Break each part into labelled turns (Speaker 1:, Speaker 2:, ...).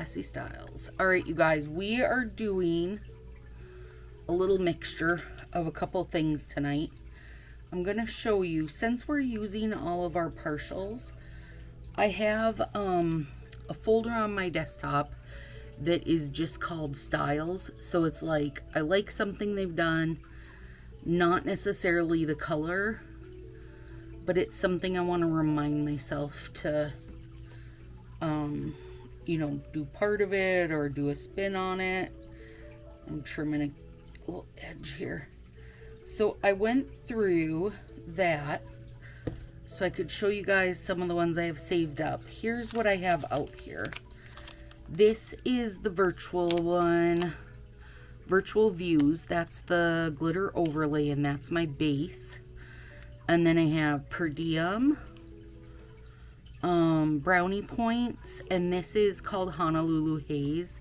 Speaker 1: Sassy Styles. All right, you guys, we are doing a little mixture of a couple things tonight. I'm going to show you, since we're using all of our partials, I have a folder on my desktop that is just called Styles. So it's like, I like something they've done, not necessarily the color, but it's something I want to remind myself to, you know, do part of it or do a spin on it. I'm trimming a little edge here. So I went through that so I could show you guys some of the ones I have saved up. Here's what I have out here. This is the virtual one, Virtual Views. That's the glitter overlay, and that's my base. And then I have Per Diem, Brownie Points, and this is called Honolulu Haze.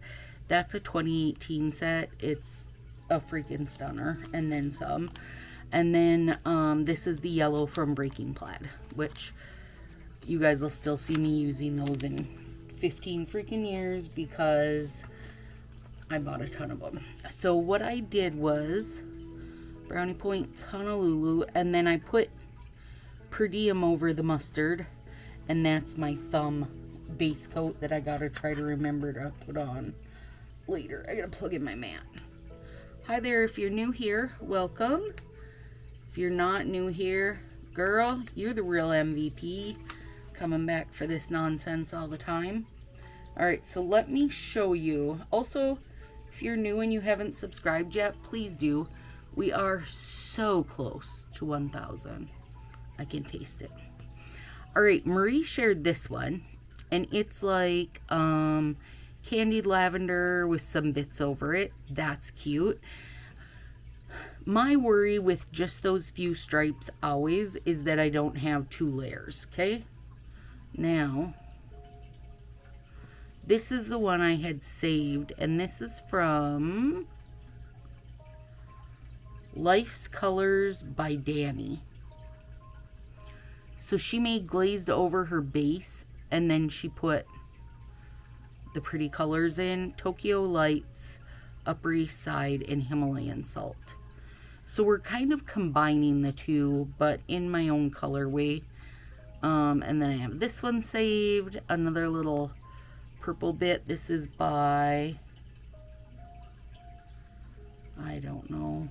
Speaker 1: That's a 2018 set. It's a freaking stunner, and then some. And then this is the yellow from Breaking Plaid, which you guys will still see me using those in 15 freaking years because I bought a ton of them. So what I did was Brownie Points, Honolulu, and then I put Per Diem over the mustard, and that's my thumb base coat that I gotta try to remember to put on later. I gotta plug in my mat. Hi there, if you're new here, welcome. If you're not new here, girl, you're the real MVP, coming back for this nonsense all the time. All right, so let me show you. Also, if you're new and you haven't subscribed yet, please do. We are so close to 1,000. I can taste it. All right, Marie shared this one, and it's like candied lavender with some bits over it. That's cute. My worry with just those few stripes always is that I don't have 2 layers, okay? Now, this is the one I had saved, and this is from Life's Colors by Danny. So she made glazed over her base, and then she put the pretty colors in: Tokyo Lights, Upper East Side, and Himalayan Salt. So we're kind of combining the two, but in my own colorway. And then I have this one saved, another little purple bit. This is by, I don't know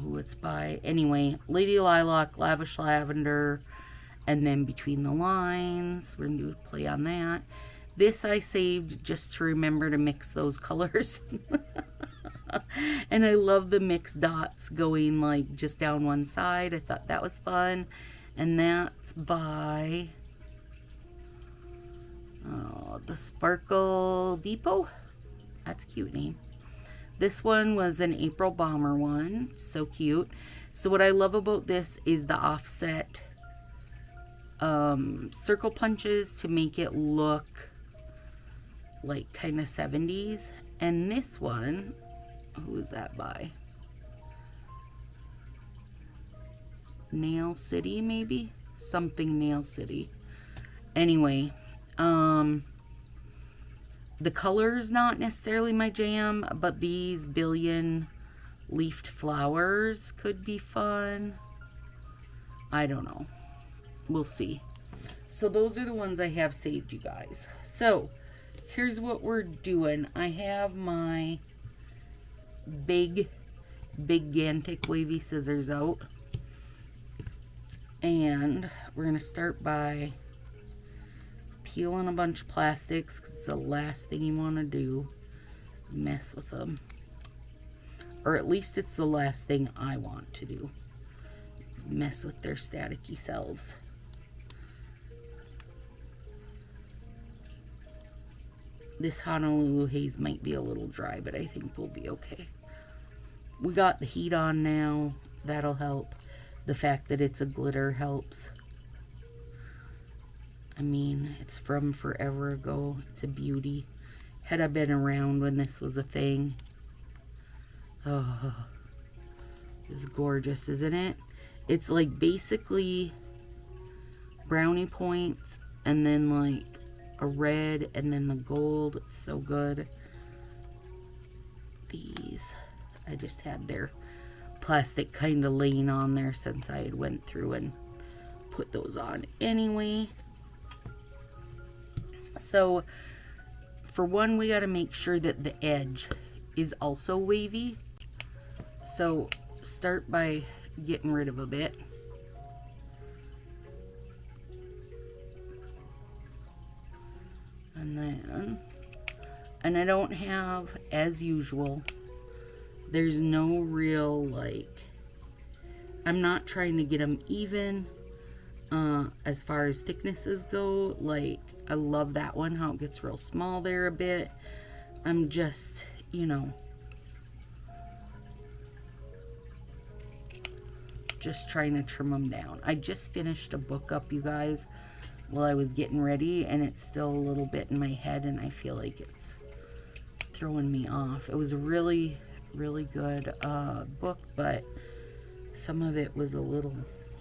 Speaker 1: who it's by. Anyway, Lady Lilac, Lavish Lavender, and then Between the Lines. We're going to do a play on that. This I saved just to remember to mix those colors. And I love the mixed dots going like just down one side. I thought that was fun. And that's by the Sparkle Depot. That's a cute name. This one was an April Bomber one. So cute. So what I love about this is the offset circle punches to make it look like kind of 70s. And this one, who is that by? Nail City, maybe? Something Nail City. Anyway, the color's not necessarily my jam, but these billion leafed flowers could be fun. I don't know. We'll see. So those are the ones I have saved, you guys. So here's what we're doing. I have my gigantic wavy scissors out, and we're gonna start by peeling a bunch of plastics, because it's the last thing you want to do, mess with them, or at least it's the last thing I want to do, is mess with their staticky selves. This Honolulu Haze might be a little dry, but I think we'll be okay. We got the heat on now. That'll help. The fact that it's a glitter helps. I mean, it's from forever ago. It's a beauty. Had I been around when this was a thing. Oh, it's gorgeous, isn't it? It's like basically brownie points and then like a red, and then the gold. It's so good. These, I just had their plastic kind of laying on there since I had went through and put those on anyway. So for one, we got to make sure that the edge is also wavy. So start by getting rid of a bit. And then, and I don't have, as usual, there's no real, like, I'm not trying to get them even as far as thicknesses go. Like, I love that one, how it gets real small there a bit. I'm just, you know, just trying to trim them down. I just finished a book up, you guys, while I was getting ready, and it's still a little bit in my head, and I feel like it's throwing me off. It was a really, really good book, but some of it was a little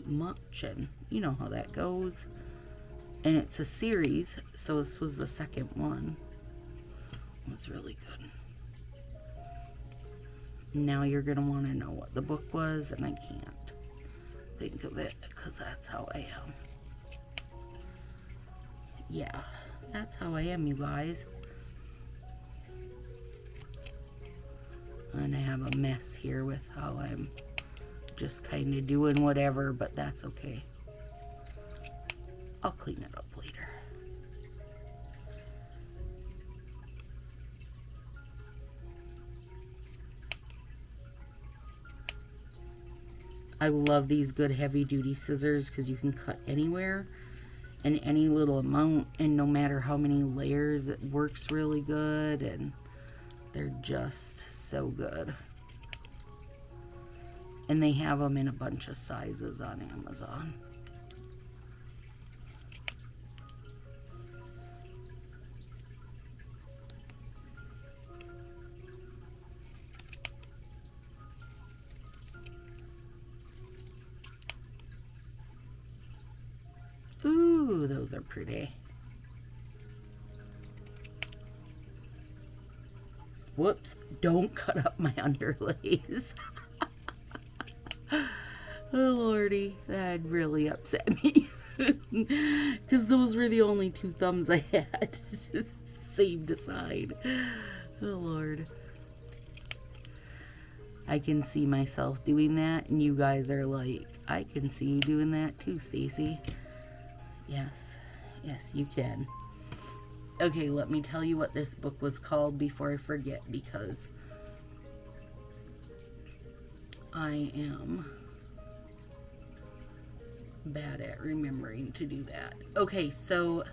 Speaker 1: much, and you know how that goes. And it's a series, so this was the second one. It was really good. Now you're gonna want to know what the book was, and I can't think of it because that's how I am. Yeah, that's how I am, you guys. And I have a mess here with how I'm just kind of doing whatever, but that's okay. I'll clean it up later. I love these good heavy duty scissors because you can cut anywhere and any little amount, and no matter how many layers, it works really good, and they're just so good. And they have them in a bunch of sizes on Amazon. Ooh, those are pretty. Whoops, don't cut up my underlays. Oh, Lordy, that really upset me. Because those were the only two thumbs I had saved aside. Oh, Lord. I can see myself doing that, and you guys are like, I can see you doing that too, Stacy. Yes, yes, you can. Okay, let me tell you what this book was called before I forget, because I am bad at remembering to do that. Okay, so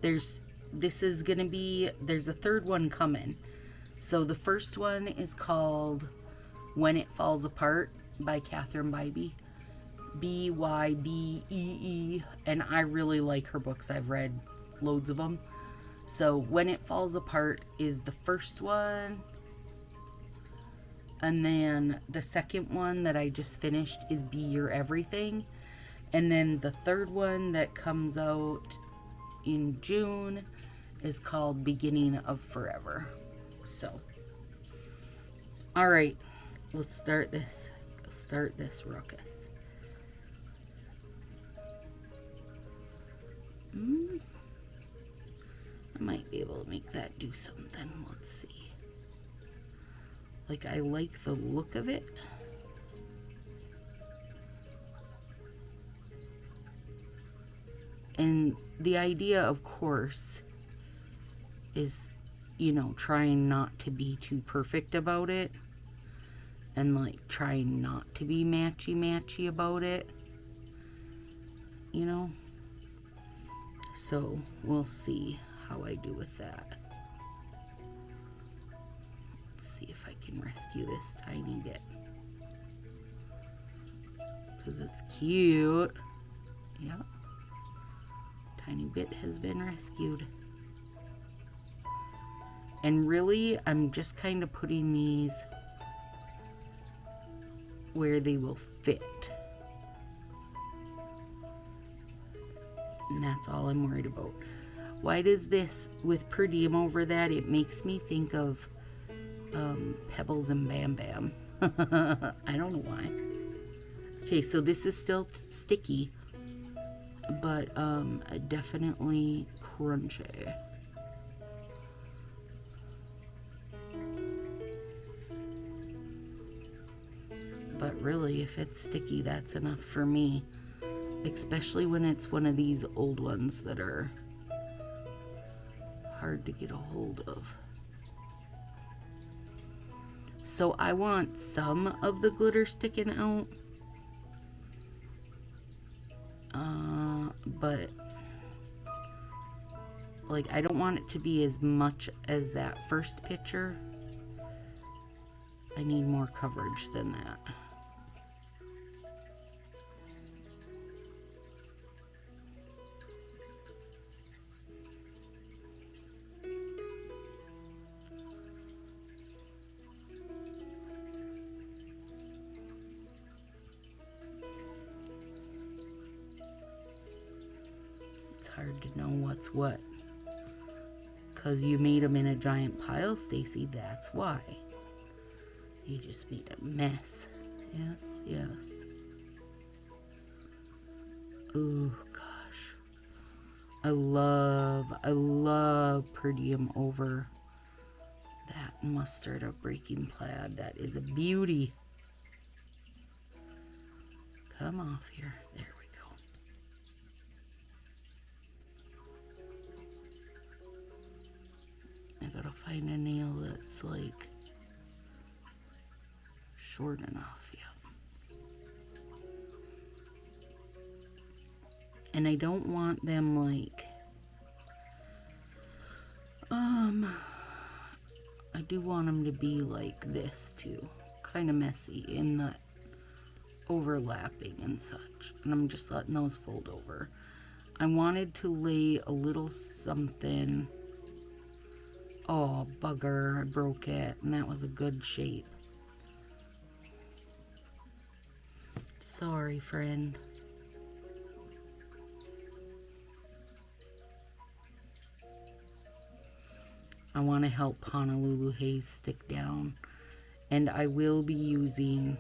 Speaker 1: there's a third one coming. So the first one is called When It Falls Apart by Catherine Bybee. Bybee, and I really like her books. I've read loads of them. So When It Falls Apart is the first one, and then the second one that I just finished is Be Your Everything, and then the third one that comes out in June is called Beginning of Forever. So, all right, let's start this ruckus. I might be able to make that do something. Let's see. Like, I like the look of it. And the idea, of course, is, you know, trying not to be too perfect about it. And, like, trying not to be matchy-matchy about it. You know? So, we'll see how I do with that. Let's see if I can rescue this tiny bit. Because it's cute. Yep. Tiny bit has been rescued. And really, I'm just kind of putting these where they will fit. And that's all I'm worried about. Why does this, with per diem over that, it makes me think of Pebbles and Bam Bam. I don't know why. Okay, so this is still sticky, but definitely crunchy. But really, if it's sticky, that's enough for me. Especially when it's one of these old ones that are hard to get a hold of. So I want some of the glitter sticking out. But like, I don't want it to be as much as that first picture. I need more coverage than that. Hard to know what's what. Because you made them in a giant pile, Stacy. That's why. You just made a mess. Yes, yes. Oh, gosh. I love per diem over that mustard or breaking plaid. That is a beauty. Come off here. There. I gotta find a nail that's like short enough, yeah. And I don't want them like, I do want them to be like this too. Kind of messy in the overlapping and such. And I'm just letting those fold over. I wanted to lay a little something. Oh, bugger, I broke it, and that was a good shape. Sorry, friend. I want to help Honolulu Haze stick down, and I will be using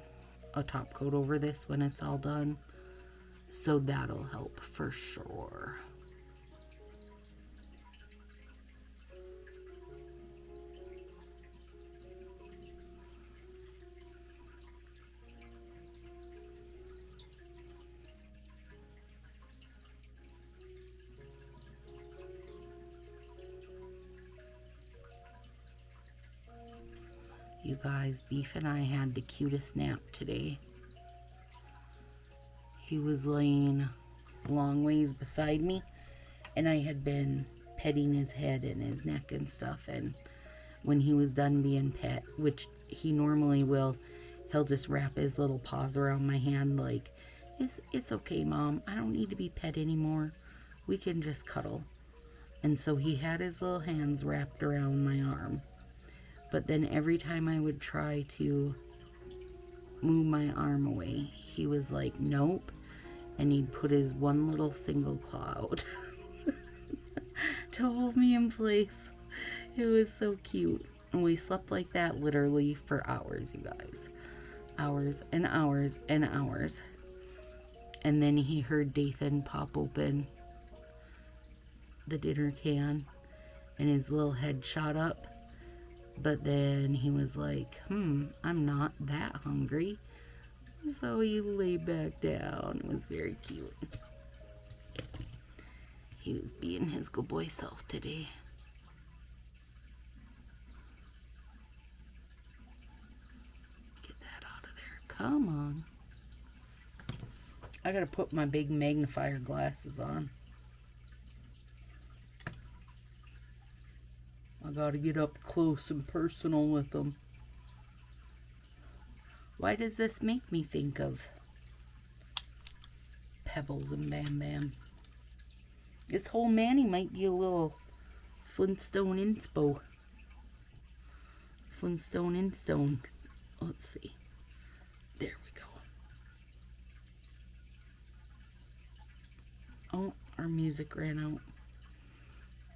Speaker 1: a top coat over this when it's all done, so that'll help for sure. You guys, Beef and I had the cutest nap today. He was laying a long ways beside me, and I had been petting his head and his neck and stuff, and when he was done being pet, which he normally will, he'll just wrap his little paws around my hand like, it's okay, Mom, I don't need to be pet anymore. We can just cuddle. And so he had his little hands wrapped around my arm. But then every time I would try to move my arm away, he was like, nope. And he'd put his one little single claw out to hold me in place. It was so cute. And we slept like that literally for hours, you guys. Hours and hours and hours. And then he heard Dathan pop open the dinner can, and his little head shot up. But then he was like, I'm not that hungry. So he lay back down. It was very cute. He was being his good boy self today. Get that out of there. Come on. I gotta put my big magnifier glasses on. I gotta get up close and personal with them. Why does this make me think of Pebbles and Bam Bam? This whole Manny might be a little Flintstone inspo. Flintstone instone. Let's see. There we go. Oh, our music ran out.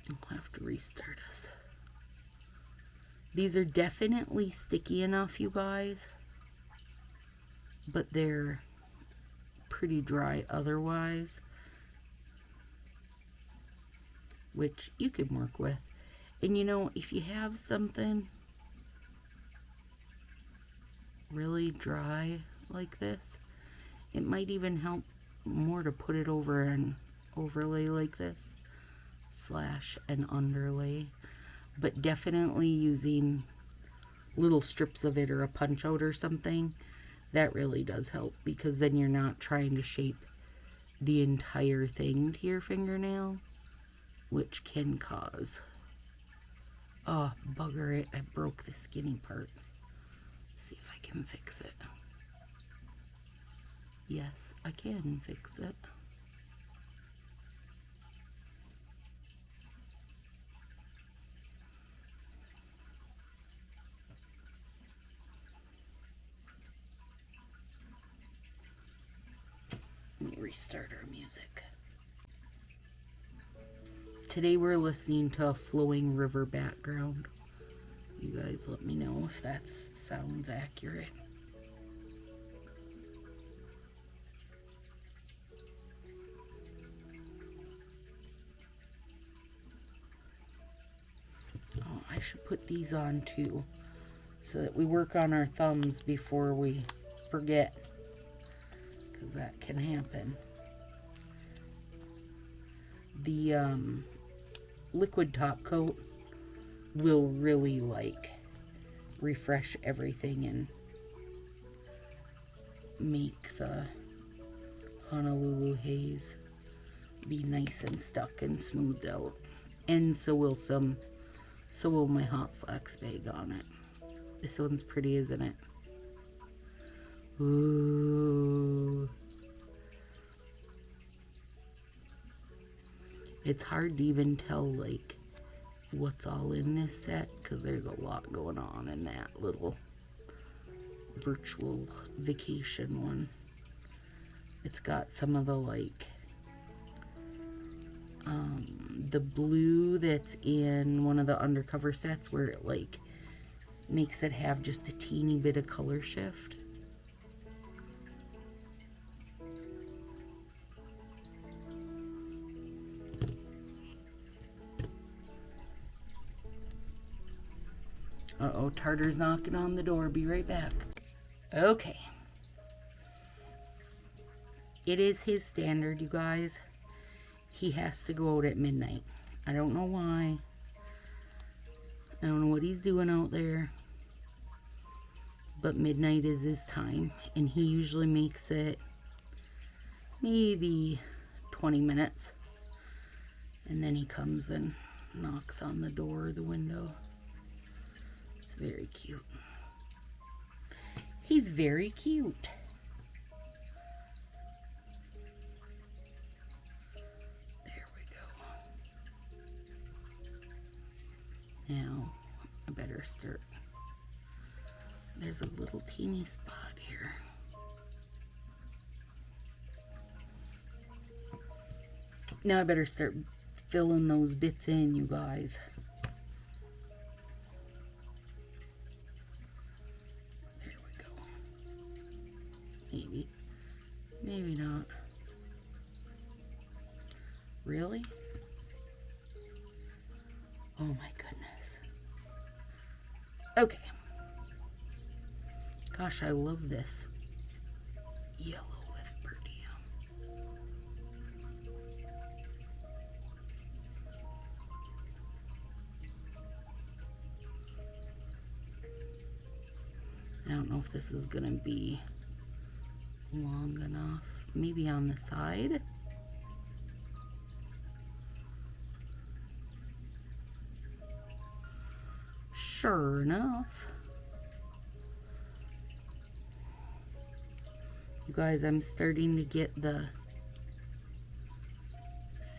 Speaker 1: I'll have to restart us. These are definitely sticky enough, you guys, but they're pretty dry otherwise, which you can work with. And you know, if you have something really dry like this, it might even help more to put it over an overlay like this, slash an underlay. But definitely using little strips of it or a punch out or something, that really does help, because then you're not trying to shape the entire thing to your fingernail, which can cause, oh bugger it, I broke the skinny part. See if I can fix it. Yes, I can fix it. Let me restart our music. Today we're listening to a flowing river background. You guys let me know if that sounds accurate. Oh, I should put these on too, so that we work on our thumbs before we forget, because that can happen. The liquid top coat will really like refresh everything and make the Honolulu haze be nice and stuck and smoothed out. And so will my hot flax bag on it. This one's pretty, isn't it? Ooh. It's hard to even tell like what's all in this set, because there's a lot going on in that little virtual vacation one. It's got some of the like the blue that's in one of the undercover sets, where it like makes it have just a teeny bit of color shift. Uh-oh, Tartar's knocking on the door. Be right back. Okay. It is his standard, you guys. He has to go out at midnight. I don't know why. I don't know what he's doing out there. But midnight is his time. And he usually makes it maybe 20 minutes. And then he comes and knocks on the door or the window. It's very cute. He's very cute. There we go. Now, I better start. There's a little teeny spot here. Now I better start filling those bits in, you guys. Maybe. Maybe not. Really? Oh my goodness. Okay. Gosh, I love this yellow with per diem. I don't know if this is gonna be long enough. Maybe on the side. Sure enough. You guys, I'm starting to get the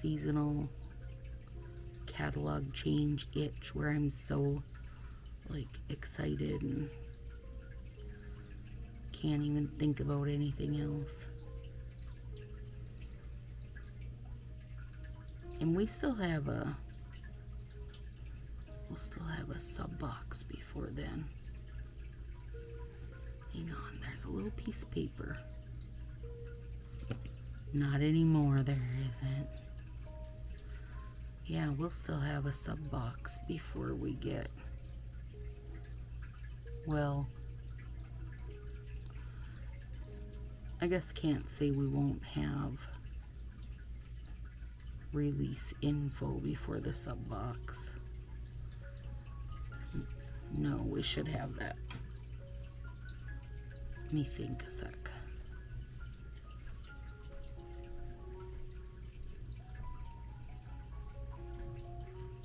Speaker 1: seasonal catalog change itch, where I'm so like excited and can't even think about anything else. And we'll still have a sub box before then. Hang on, there's a little piece of paper. Not anymore, there isn't. Yeah, we'll still have a sub box before we get, well, I guess can't say we won't have release info before the sub box. No, we should have that. Let me think a sec.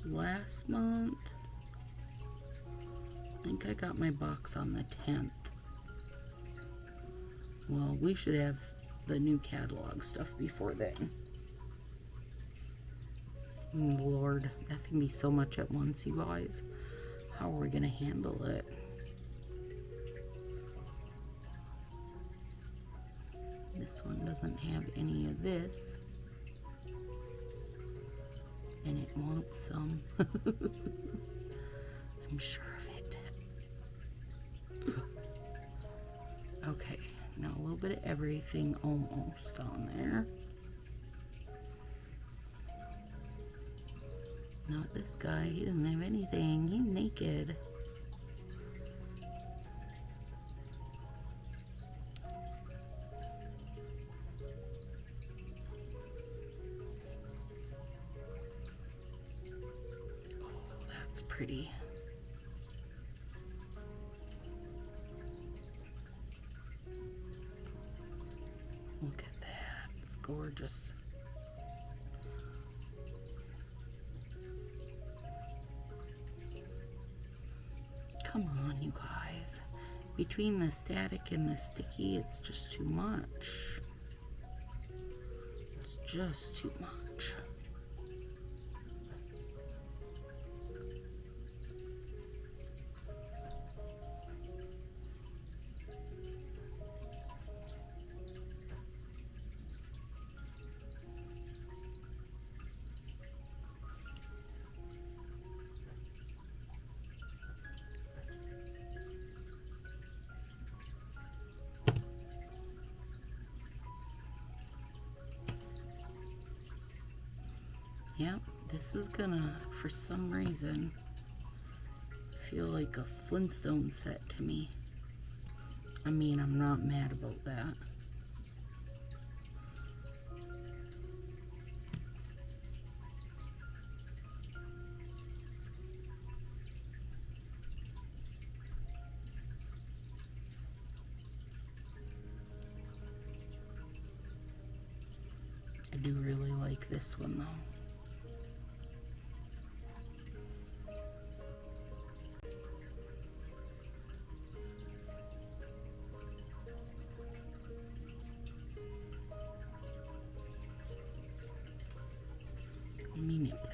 Speaker 1: Last month, I think I got my box on the 10th. Well, we should have the new catalog stuff before then. Lord, that's gonna be so much at once, you guys. How are we gonna handle it? This one doesn't have any of this. And it wants some. I'm sure of it. Okay, now a little bit of everything almost on there. Not this guy, he doesn't have anything, he's naked. Oh, that's pretty. Look at that, it's gorgeous. Come on, you guys. Between the static and the sticky, it's just too much. It's just too much. Yep, this is gonna, for some reason, feel like a Flintstone set to me. I mean, I'm not mad about that. I do really like this one though. Let me nip that.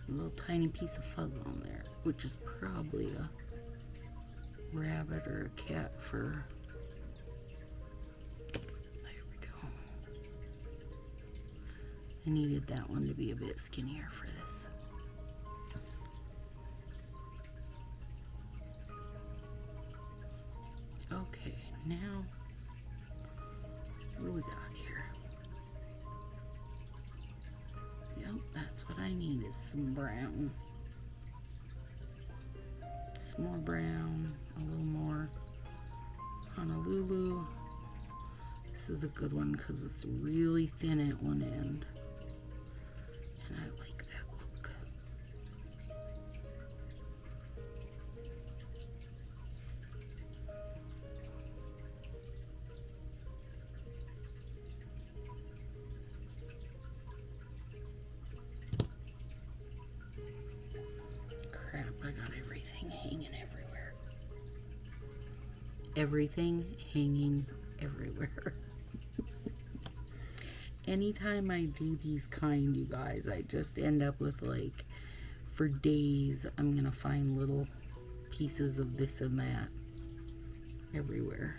Speaker 1: A little tiny piece of fuzz on there, which is probably a rabbit or a cat fur. I needed that one to be a bit skinnier for this. Okay, now, what do we got here? Yep, that's what I need is some brown. Some more brown, a little more Honolulu. This is a good one because it's really thin at one end. And I like that look. Crap, I got everything hanging everywhere. Everything hanging everywhere. anytime I do these kind, you guys, I just end up with like, for days, I'm gonna find little pieces of this and that everywhere.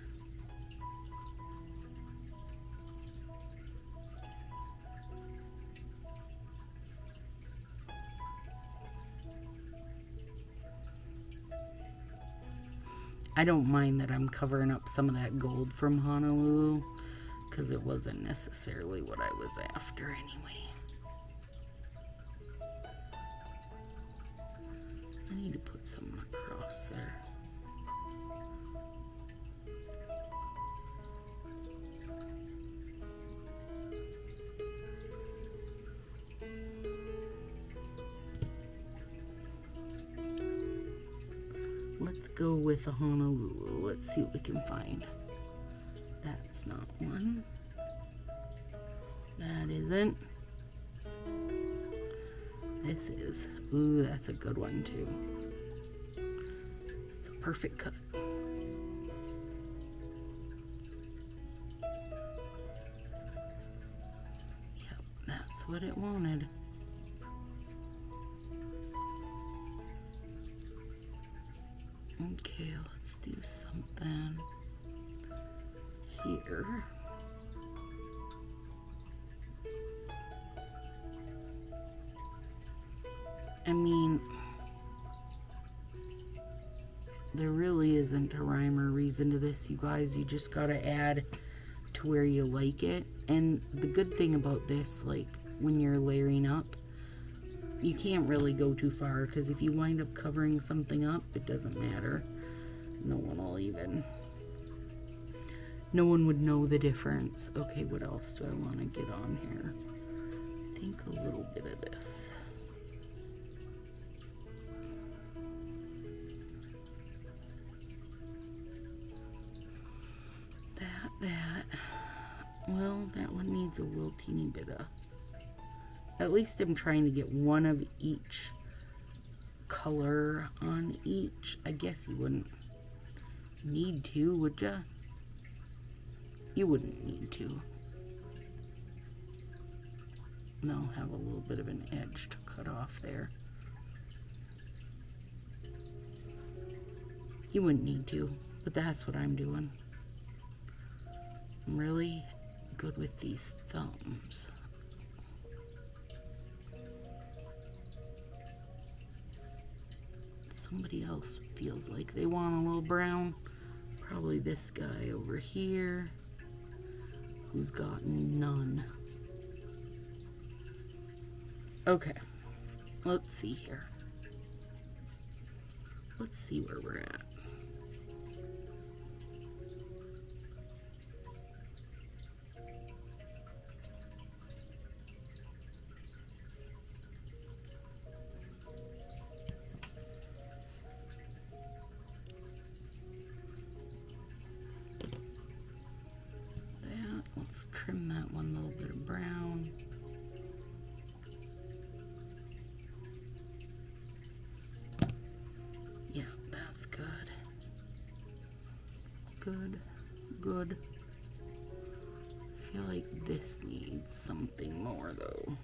Speaker 1: I don't mind that I'm covering up some of that gold from Honolulu, because it wasn't necessarily what I was after anyway. I need to put some across there. Let's go with the Honolulu. Let's see what we can find. That's not one. That isn't. This is. Ooh, that's a good one too. It's a perfect cut. Yep, that's what it wanted. Okay, let's do something here. I mean, there really isn't a rhyme or reason to this, you guys. You just gotta add to where you like it. And the good thing about this, like when you're layering up, you can't really go too far, because if you wind up covering something up, it doesn't matter. No one would know the difference. Okay, what else do I want to get on here? I think a little bit of this. That. Well, that one needs a little teeny bit of... At least I'm trying to get one of each color on each. I guess you wouldn't need to, would ya? You wouldn't need to. No, have a little bit of an edge to cut off there. You wouldn't need to, but that's what I'm doing. I'm really good with these thumbs. Somebody else feels like they want a little brown. Probably this guy over here, who's got none. Okay, let's see here. Let's see where we're at. Trim that one little bit of brown. Yeah, that's good. Good. I feel like this needs something more though.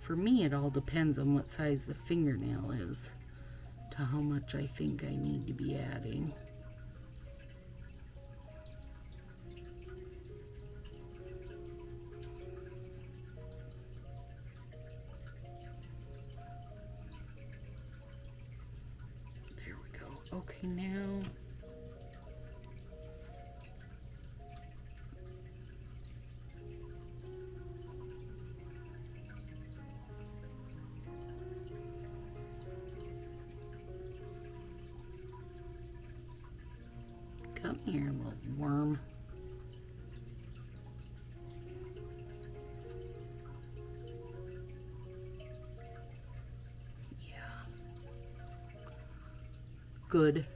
Speaker 1: For me, it all depends on what size the fingernail is, to how much I think I need to be adding. There we go. Okay, now come here, little worm. Yeah. Good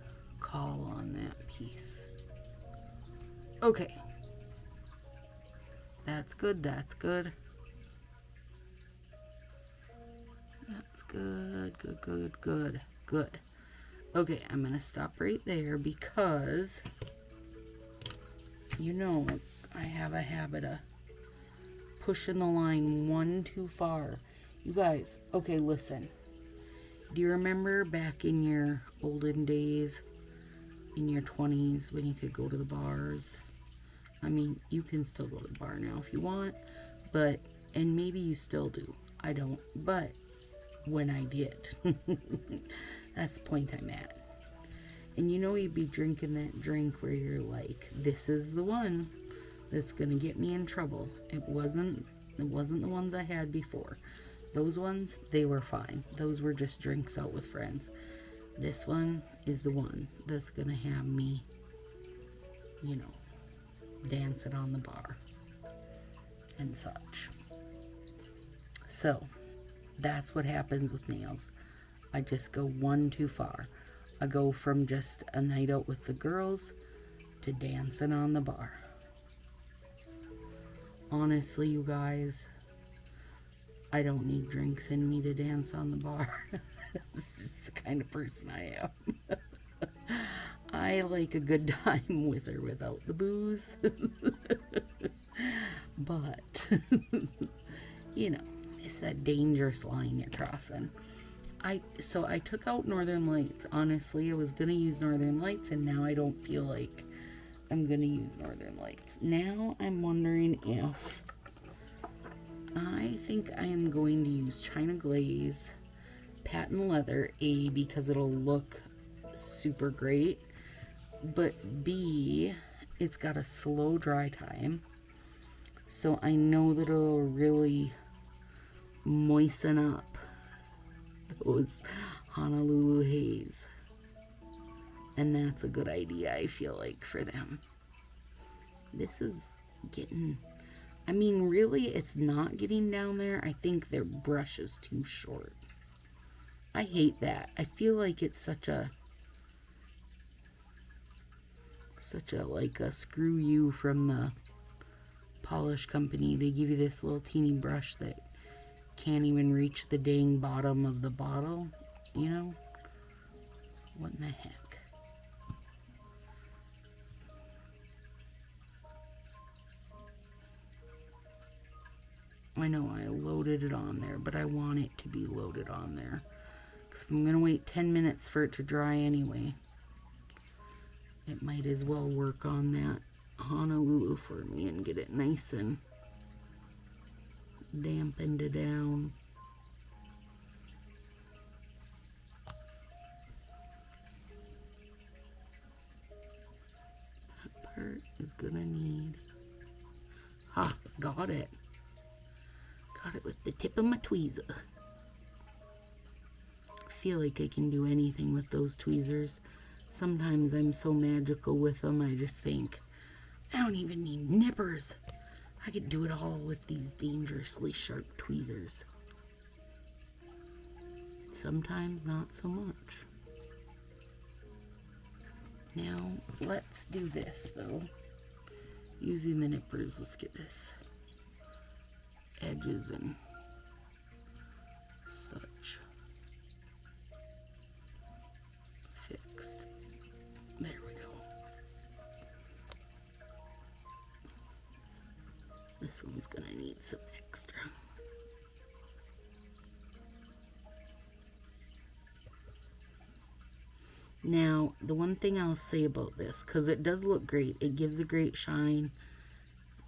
Speaker 1: call on that piece. Okay. That's good, that's good. That's good, good. Okay, I'm gonna stop right there because You know, I have a habit of pushing the line one too far. You guys, okay, listen. Do you remember back in your olden days, in your 20s, when you could go to the bars? I mean, you can still go to the bar now if you want, but, and maybe you still do. I don't, but when I did, that's the point I'm at. And you know, you'd be drinking that drink where you're like, this is the one that's gonna get me in trouble. It wasn't the ones I had before. Those ones, they were fine. Those were just drinks out with friends. This one is the one that's gonna have me, you know, dancing on the bar and such. So that's what happens with nails. I just go one too far. I go from just a night out with the girls to dancing on the bar. Honestly, you guys, I don't need drinks in me to dance on the bar. It's just the kind of person I am. I like a good time with or without the booze. But, you know, it's that dangerous line you're crossing. So I took out Northern Lights. Honestly, I was going to use Northern Lights, and now I don't feel like I'm going to use Northern Lights. Now I'm wondering if I think I am going to use China Glaze, Patent Leather, A, because it'll look super great, but B, it's got a slow dry time, so I know that it'll really moisten up those Honolulu Haze, and that's a good idea, I feel like, for them. This is getting, I mean, really, it's not getting down there. I think their brush is too short. I hate that. I feel like it's such a like a screw you from the polish company. They give you this little teeny brush that can't even reach the dang bottom of the bottle, you know? What in the heck? I know I loaded it on there, but I want it to be loaded on there. Because I'm going to wait 10 minutes for it to dry anyway, it might as well work on that Honolulu for me and get it nice and dampened down. That part is gonna need, got it. Got it with the tip of my tweezer. I feel like I can do anything with those tweezers. Sometimes I'm so magical with them, I just think, I don't even need nippers. I could do it all with these dangerously sharp tweezers. Sometimes not so much. Now, let's do this, though. Using the nippers, let's get this edges and such fixed. There we go. This one's gonna need some extra. Now, the one thing I'll say about this, because it does look great, it gives a great shine,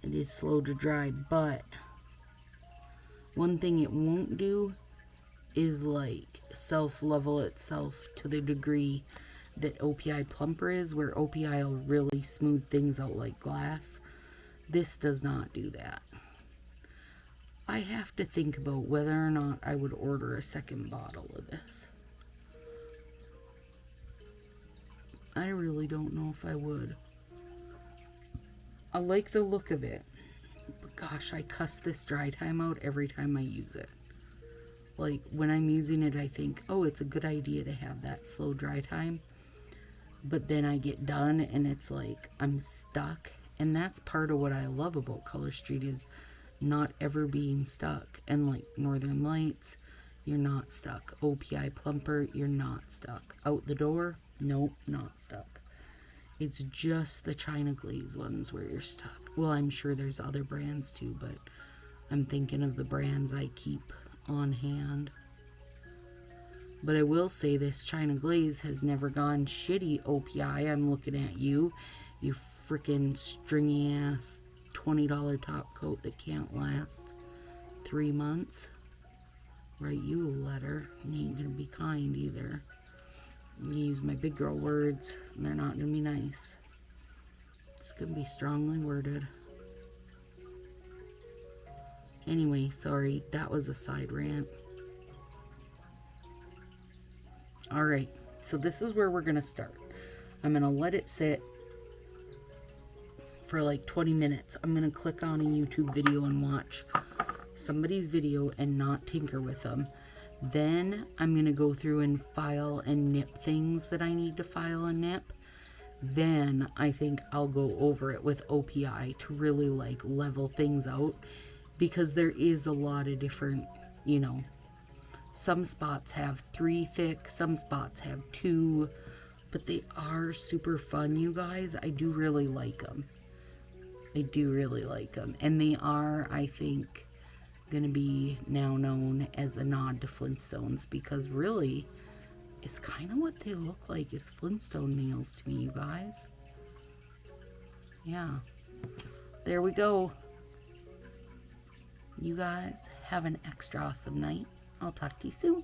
Speaker 1: it is slow to dry, but one thing it won't do is like self-level itself to the degree that OPI Plumper is, where OPI will really smooth things out like glass. This does not do that. I have to think about whether or not I would order a second bottle of this. I really don't know if I would. I like the look of it, but gosh, I cuss this dry time out every time I use it. Like, when I'm using it, I think, oh, it's a good idea to have that slow dry time. But then I get done and it's like, I'm stuck. And that's part of what I love about Color Street, is not ever being stuck. And like Northern Lights, you're not stuck. OPI Plumper, you're not stuck. Out the door, nope, not stuck. It's just the China Glaze ones where you're stuck. Well, I'm sure there's other brands too, but I'm thinking of the brands I keep on hand. But I will say this China Glaze has never gone shitty, OPI. I'm looking at you, you freaking stringy ass $20 top coat that can't last 3 months. Write you a letter. You ain't gonna be kind either. I'm gonna use my big girl words, and they're not gonna be nice. It's gonna be strongly worded. Anyway, sorry, that was a side rant. Alright, so this is where we're gonna start. I'm gonna let it sit for like 20 minutes. I'm gonna click on a YouTube video and watch somebody's video and not tinker with them. Then I'm gonna go through and file and nip things that I need to file and nip. Then I think I'll go over it with OPI to really like level things out, because there is a lot of different, you know, some spots have 3 thick, some spots have 2, but they are super fun, you guys. I do really like them. I do really like them. And they are, I think, going to be now known as a nod to Flintstones, because really, it's kind of what they look like is Flintstone nails to me, you guys. Yeah. There we go. You guys have an extra awesome night. I'll talk to you soon.